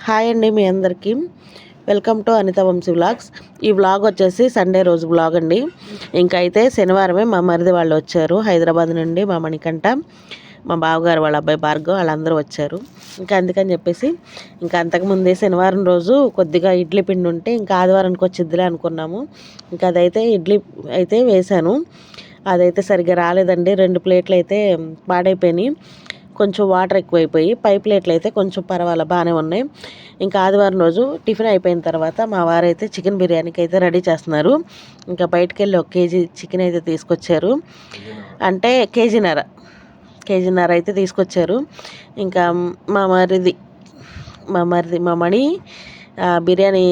Hi అండి మీ అందరికీ. Welcome to Anitha Vamsi vlogs. ఈ వ్లాగ్ వచ్చేసి సండే రోజు వ్లాగ్ అండి. ఇంకా అయితే శనివారమే మా మరిది వాళ్ళు వచ్చారు హైదరాబాద్ నుండి. మా మణికంఠ, మా బావగారు వాళ్ళ అబ్బాయి భార్గవ్ వాళ్ళందరూ వచ్చారు. ఇంకా అందుకని చెప్పేసి ఇంకా అంతకుముందే శనివారం రోజు కొద్దిగా ఇడ్లీ పిండి ఉంటే ఇంకా ఆదివారానికి వచ్చిద్దిలే అనుకున్నాము. ఇంకా అదైతే ఇడ్లీ అయితే వేశాను. అదైతే సరిగ్గా రాలేదండి. 2 ప్లేట్లు అయితే పాడైపోయినాయి. కొంచెం వాటర్ ఎక్కువైపోయి, పై ప్లేట్లు అయితే కొంచెం పర్వాలేదు బాగానే ఉన్నాయి. ఇంకా ఆదివారం రోజు టిఫిన్ అయిపోయిన తర్వాత మా వారైతే చికెన్ బిర్యానీకి అయితే రెడీ చేస్తున్నారు. ఇంకా బయటకు వెళ్ళి 1 కేజీ చికెన్ అయితే తీసుకొచ్చారు. అంటే కేజీన్నర అయితే తీసుకొచ్చారు. ఇంకా మా మణి బిర్యానీ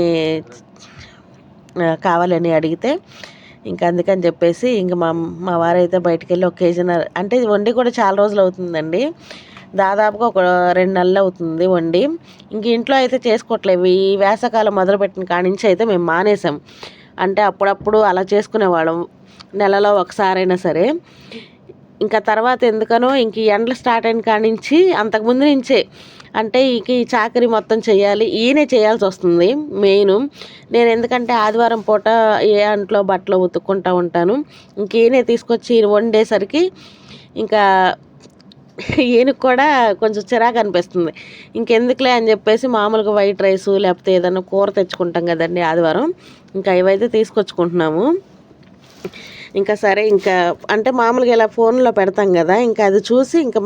కావాలని అడిగితే ఇంకా అందుకని చెప్పేసి ఇంకా మా వారైతే బయటకు వెళ్ళి 1 కేజీన్నర, అంటే వండి కూడా చాలా రోజులు అవుతుందండి. దాదాపుగా ఒక 2 నెలలు అవుతుంది వండి. ఇంక ఇంట్లో అయితే చేసుకోవట్లేవు. ఈ వేసవకాలం మొదలుపెట్టిన కాడి నుంచి అయితే మేము మానేసాం. అంటే అప్పుడప్పుడు అలా చేసుకునేవాళ్ళం, నెలలో ఒకసారైనా సరే. ఇంకా తర్వాత ఎందుకనో ఇంక ఈ ఎండలు స్టార్ట్ అయిన కాడి నుంచి, అంతకుముందు నుంచే అంటే ఈ చాకరీ మొత్తం చేయాలి, ఈయనే చేయాల్సి వస్తుంది మెయిన్. నేను ఎందుకంటే ఆదివారం పూట ఏ అంట్లో బట్టలు ఉతుక్కుంటూ ఉంటాను. ఇంక ఈయనే తీసుకొచ్చి వండేసరికి ఇంకా ఈయనకు కూడా కొంచెం చిరాకు అనిపిస్తుంది. ఇంకెందుకులే అని చెప్పేసి మామూలుగా వైట్ రైస్ లేకపోతే ఏదైనా కూర తెచ్చుకుంటాం కదండి ఆదివారం, ఇంకా ఇవైతే తీసుకొచ్చుకుంటున్నాము. ఇంకా సరే, ఇంకా అంటే మామూలుగా ఇలా ఫోన్లో పెడతాం కదా, ఇంకా అది చూసి ఇంకా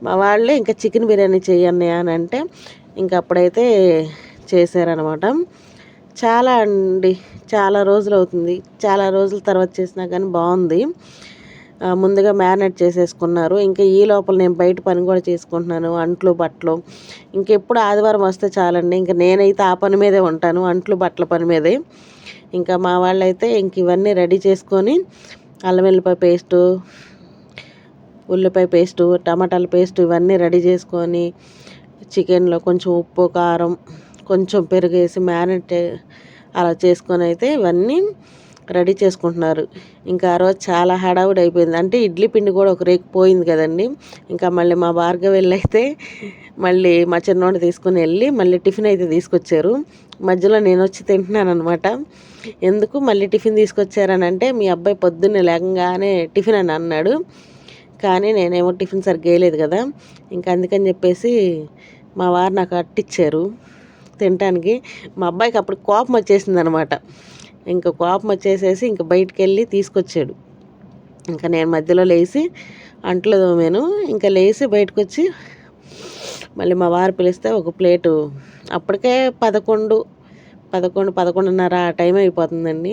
మా వాళ్ళే ఇంకా చికెన్ బిర్యానీ చెయ్యండి అని అంటే ఇంకా అప్పుడైతే చేశారనమాట. చాలా రోజులు అవుతుంది. చాలా రోజుల తర్వాత చేసినా కానీ బాగుంది. ముందుగా మ్యారినేట్ చేసేసుకున్నారు. ఇంకా ఈ లోపల నేను బయట పని కూడా చేసుకుంటున్నాను, అంట్లు బట్టలు. ఇంకెప్పుడు ఆదివారం వస్తే చాలండి, ఇంకా నేనైతే ఆ పని మీదే ఉంటాను, అంట్లు బట్టల పని మీదే. ఇంకా మా వాళ్ళైతే ఇంక ఇవన్నీ రెడీ చేసుకొని అల్లం వెల్లిపాయ పేస్టు, ఉల్లిపాయ పేస్టు, టమాటాల పేస్టు ఇవన్నీ రెడీ చేసుకొని చికెన్లో కొంచెం ఉప్పు కారం కొంచెం పెరుగేసి మ్యారినేట్ అలా చేసుకొని అయితే ఇవన్నీ రెడీ చేసుకుంటున్నారు. ఇంకా ఆ రోజు చాలా హడావుడి అయిపోయింది. అంటే ఇడ్లీ పిండి కూడా ఒక రేకు పోయింది కదండి. ఇంకా మళ్ళీ మా భార్గవ్ అయితే మళ్ళీ మా చిన్నోడు తీసుకుని వెళ్ళి మళ్ళీ టిఫిన్ అయితే తీసుకొచ్చారు. మధ్యలో నేను వచ్చి తింటున్నాను అనమాట. ఎందుకు మళ్ళీ టిఫిన్ తీసుకొచ్చారని అంటే, మీ అబ్బాయి పొద్దున్నే లేకంగానే టిఫిన్ అని అన్నాడు, కానీ నేనేమో టిఫిన్ సరిగ్గా వేయలేదు కదా. ఇంకా అందుకని చెప్పేసి మా వారు నాకు అట్టిచ్చారు తినటానికి. మా అబ్బాయికి అప్పుడు కోపం వచ్చేసింది అనమాట. ఇంకా కోపం వచ్చేసేసి ఇంకా బయటికి వెళ్ళి తీసుకొచ్చాడు. ఇంకా నేను మధ్యలో లేచి అంట్లు తోమాను. ఇంకా లేచి బయటకు వచ్చి మళ్ళీ మా వారు పిలిస్తే ఒక ప్లేటు, అప్పటికే 11:30 ఆ టైం అయిపోతుందండి.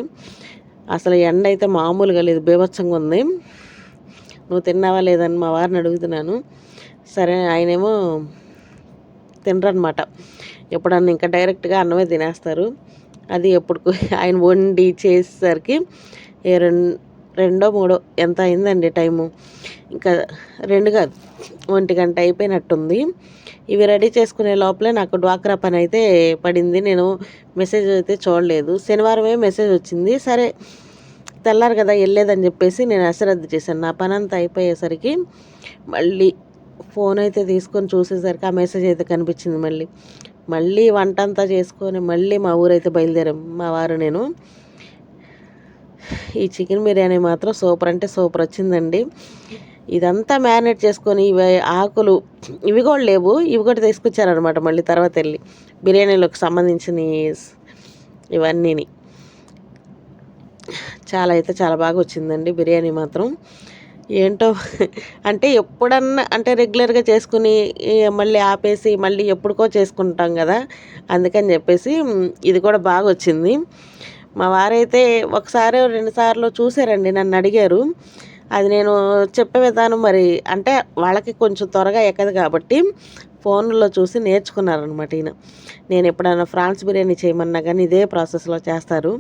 అసలు ఎండ అయితే మామూలుగా లేదు, బీభత్సంగా ఉంది. నువ్వు తిన్నావా లేదని మా వారిని అడుగుతున్నాను. సరే, ఆయనేమో తినరనమాట. ఎప్పుడన్నా ఇంకా డైరెక్ట్గా అన్నమే తినేస్తారు. అది ఎప్పుడు ఆయన వండి చేసేసరికి 2-3 ఎంత అయిందండి టైము. ఇంకా 2 కాదు, 1 గంట అయిపోయినట్టుంది. ఇవి రెడీ చేసుకునే లోపలే నాకు డ్వాక్రా పని అయితే పడింది. నేను మెసేజ్ అయితే చూడలేదు. శనివారమే మెసేజ్ వచ్చింది. సరే, తెల్లారు కదా వెళ్ళేదని చెప్పేసి నేను అశ్రద్ధ చేశాను. నా పని అంతా అయిపోయేసరికి మళ్ళీ ఫోన్ అయితే తీసుకొని చూసేసరికి ఆ మెసేజ్ అయితే కనిపించింది. మళ్ళీ వంట అంతా చేసుకొని మళ్ళీ మా ఊరైతే బయలుదేరాం మా వారు నేను. ఈ చికెన్ బిర్యానీ మాత్రం సూపర్ అంటే సూపర్ వచ్చిందండి. ఇదంతా మ్యారినేట్ చేసుకొని ఇవి ఆకులు ఇవి కూడా లేవు, ఇవి కూడా తీసుకొచ్చారనమాట మళ్ళీ తర్వాత వెళ్ళి బిర్యానీలోకి సంబంధించిన ఇవన్నీని. చాలా బాగా వచ్చిందండి బిర్యానీ మాత్రం. ఏంటో అంటే ఎప్పుడన్నా అంటే రెగ్యులర్గా చేసుకుని మళ్ళీ ఆపేసి మళ్ళీ ఎప్పుడుకో చేసుకుంటాం కదా, అందుకని చెప్పేసి ఇది కూడా బాగా వచ్చింది. మా వారైతే 1-2 సార్లు చూసారండి, నన్ను అడిగారు. అది నేను చెప్పే విధానం మరి అంటే వాళ్ళకి కొంచెం త్వరగా ఎక్కదు కాబట్టి ఫోన్లో చూసి నేర్చుకున్నారనమాట ఈయన. నేను ఎప్పుడైనా ఫ్రాన్స్ బిర్యానీ చేయమన్నా కానీ ఇదే ప్రాసెస్లో చేస్తారు,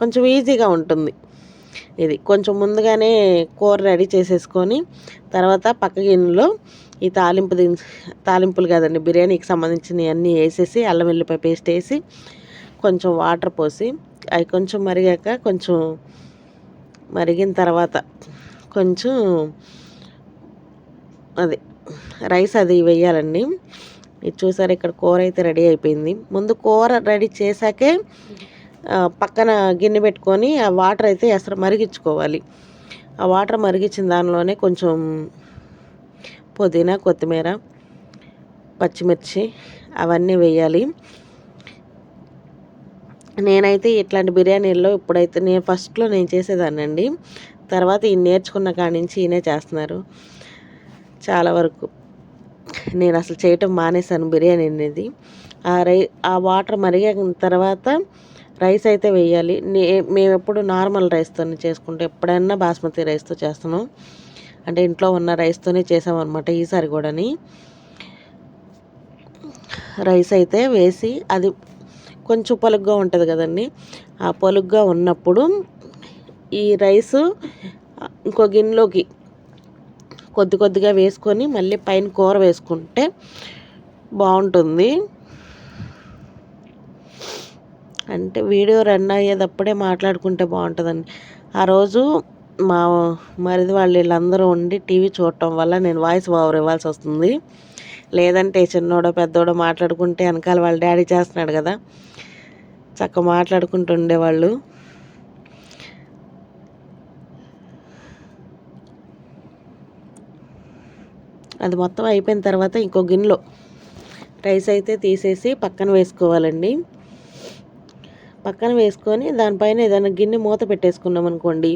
కొంచెం ఈజీగా ఉంటుంది. ఇది కొంచెం ముందుగానే కూర రెడీ చేసేసుకొని తర్వాత పక్క గిన్నెలో ఈ తాలింపులు కాదండి, బిర్యానీకి సంబంధించినవి అన్నీ వేసేసి అల్లం వెల్లిపాయ పేస్ట్ వేసి కొంచెం వాటర్ పోసి అవి కొంచెం మరిగిన తర్వాత కొంచెం రైస్ అది వేయాలండి. ఇది చూసారు, ఇక్కడ కూర అయితే రెడీ అయిపోయింది. ముందు కూర రెడీ చేశాకే పక్కన గిన్నె పెట్టుకొని ఆ వాటర్ అయితే ఎసరు మరిగించుకోవాలి. ఆ వాటర్ మరిగించిన దానిలోనే కొంచెం పుదీనా, కొత్తిమీర, పచ్చిమిర్చి అవన్నీ వేయాలి. నేనైతే ఇట్లాంటి బిర్యానీల్లో ఇప్పుడైతే ఫస్ట్లో నేను చేసేదాన్నండి. తర్వాత ఈయన నేర్చుకున్న కాడి నుంచి ఈయనే చేస్తున్నారు. చాలా వరకు నేను అసలు చేయటం మానేశాను బిర్యానీ అనేది. ఆ వాటర్ మరిగిన తర్వాత రైస్ అయితే వేయాలి. మేము ఎప్పుడు నార్మల్ రైస్తోనే చేసుకుంటాం, ఎప్పుడైనా బాస్మతి రైస్తో చేస్తాను. అంటే ఇంట్లో ఉన్న రైస్తోనే చేసామన్నమాట ఈసారి కూడాని. రైస్ అయితే వేసి అది కొంచెం పొలుగ్గా ఉంటుంది కదండి. ఆ పొలుగ్గా ఉన్నప్పుడు ఈ రైసు ఇంకో గిన్నెలోకి కొద్ది కొద్దిగా వేసుకొని మళ్ళీ పైన కూర వేసుకుంటే బాగుంటుంది. అంటే వీడియో రన్ అయ్యేటప్పుడే మాట్లాడుకుంటే బాగుంటుందండి. ఆ రోజు మా మరిది వాళ్ళు వీళ్ళందరూ ఉండి టీవీ చూడటం వల్ల నేను వాయిస్ ఓవర్ ఇవ్వాల్సి వస్తుంది. లేదంటే చిన్నోడో పెద్దోడో మాట్లాడుకుంటే వెనకాల వాళ్ళ డాడీ చేస్తున్నాడు కదా, చక్కగా మాట్లాడుకుంటూ ఉండేవాళ్ళు. అది మొత్తం అయిపోయిన తర్వాత ఇంకో గిన్నెలో రైస్ అయితే తీసేసి పక్కన వేసుకోవాలండి. పక్కన వేసుకొని దానిపైన ఏదైనా గిన్నె మూత పెట్టేసుకున్నాం అనుకోండి,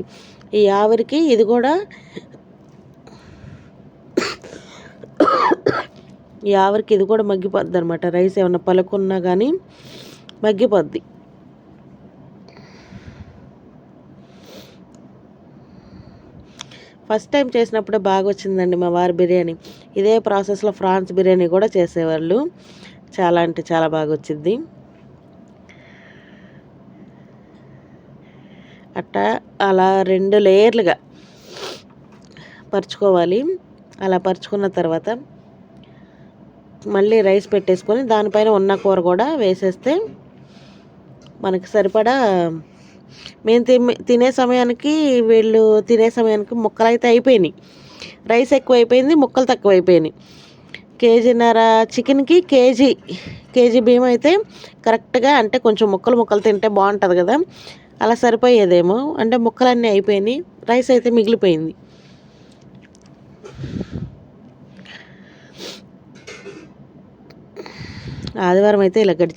ఈ ఆవిరికి ఇది కూడా మగ్గిపోద్ది అనమాట. రైస్ ఏమన్నా పలుకున్నా కానీ మగ్గిపోద్ది. ఫస్ట్ టైం చేసినప్పుడే బాగా వచ్చిందండి మా వారి బిర్యానీ. ఇదే ప్రాసెస్లో ఫ్రాన్స్ బిర్యానీ కూడా చేసేవాళ్ళు. చాలా అంటే చాలా బాగా వచ్చింది. అలా 2 లేయర్లుగా పరుచుకోవాలి. అలా పరుచుకున్న తర్వాత మళ్ళీ రైస్ పెట్టేసుకొని దానిపైన ఉన్న కూర కూడా వేసేస్తే మనకి సరిపడా మేము తినే సమయానికి వీళ్ళు తినే సమయానికి ముక్కలు అయితే అయిపోయినాయి. రైస్ ఎక్కువైపోయింది, ముక్కలు తక్కువైపోయినాయి. కేజీన్నర చికెన్కి కేజీ బియ్యం అయితే కరెక్ట్గా, అంటే కొంచెం ముక్కలు తింటే బాగుంటుంది కదా, అలా సరిపోయేదేమో. అంటే ముక్కలన్నీ అయిపోయినాయి, రైస్ అయితే మిగిలిపోయింది. ఆదివారం అయితే ఇలా గడిచి